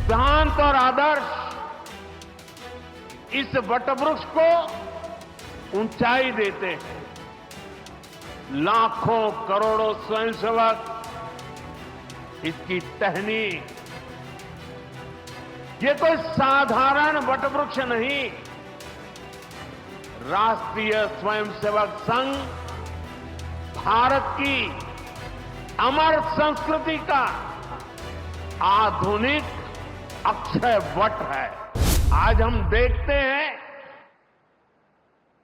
सिद्धांत और आदर्श इस वटवृक्ष को ऊंचाई देते हैं। लाखों करोड़ों स्वयंसेवक इसकी टहनी, ये कोई साधारण वटवृक्ष नहीं, राष्ट्रीय स्वयंसेवक संघ भारत की अमर संस्कृति का आधुनिक अक्षय वट है। आज हम देखते हैं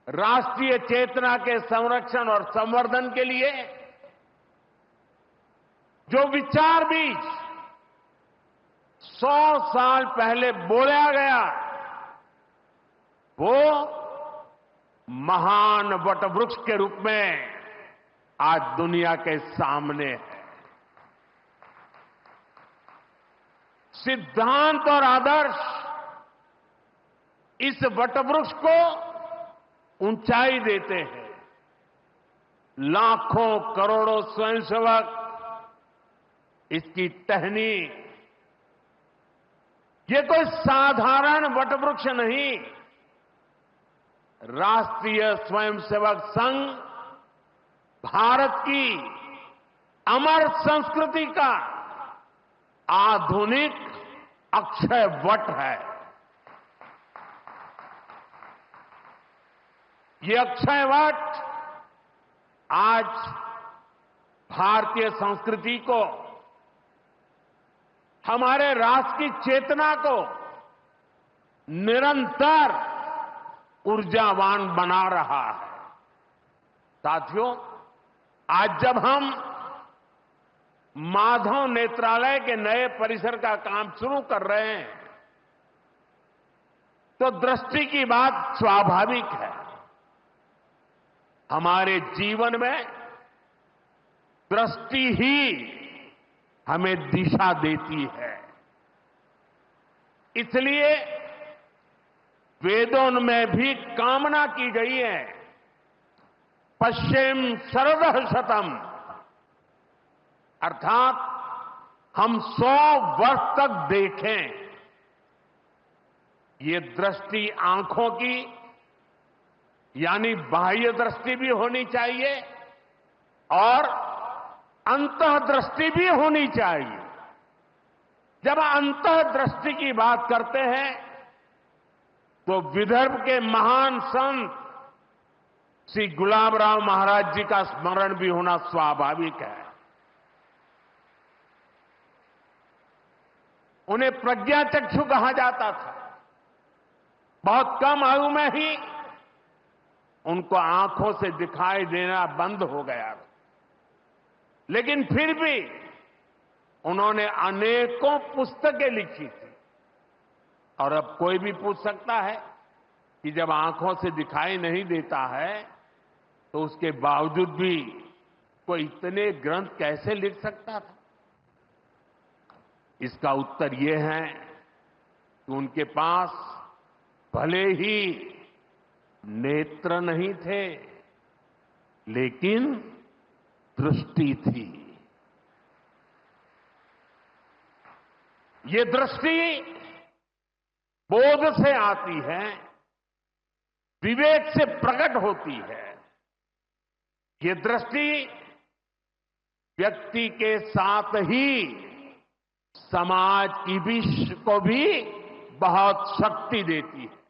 राष्ट्रीय चेतना के संरक्षण और संवर्धन के लिए जो विचार बीज 100 साल पहले बोला गया, वो महान वटवृक्ष के रूप में आज दुनिया के सामने है। सिद्धांत और आदर्श इस वटवृक्ष को ऊंचाई देते हैं। लाखों करोड़ों स्वयंसेवक इसकी टहनी, ये कोई साधारण वटवृक्ष नहीं, राष्ट्रीय स्वयंसेवक संघ भारत की अमर संस्कृति का आधुनिक अक्षय वट है। ये अक्षय वट आज भारतीय संस्कृति को, हमारे राष्ट्र की चेतना को निरंतर ऊर्जावान बना रहा है। साथियों, आज जब हम माधव नेत्रालय के नए परिसर का काम शुरू कर रहे हैं, तो दृष्टि की बात स्वाभाविक है। हमारे जीवन में दृष्टि ही हमें दिशा देती है। इसलिए वेदों में भी कामना की गई है, पश्चिम शरदः शतम, अर्थात हम 100 वर्ष तक देखें। ये दृष्टि आंखों की यानी बाह्य दृष्टि भी होनी चाहिए और अंतः दृष्टि भी होनी चाहिए। जब अंतः दृष्टि की बात करते हैं तो विदर्भ के महान संत श्री गुलाबराव महाराज जी का स्मरण भी होना स्वाभाविक है। उन्हें प्रज्ञाचक्षु कहा जाता था। बहुत कम आयु में ही उनको आंखों से दिखाई देना बंद हो गया, लेकिन फिर भी उन्होंने अनेकों पुस्तकें लिखी थी। और अब कोई भी पूछ सकता है कि जब आंखों से दिखाई नहीं देता है तो उसके बावजूद भी कोई इतने ग्रंथ कैसे लिख सकता था? इसका उत्तर यह है कि उनके पास भले ही नेत्र नहीं थे, लेकिन दृष्टि थी। ये दृष्टि बोध से आती है, विवेक से प्रकट होती है। ये दृष्टि व्यक्ति के साथ ही समाज की भी को भी बहुत शक्ति देती है।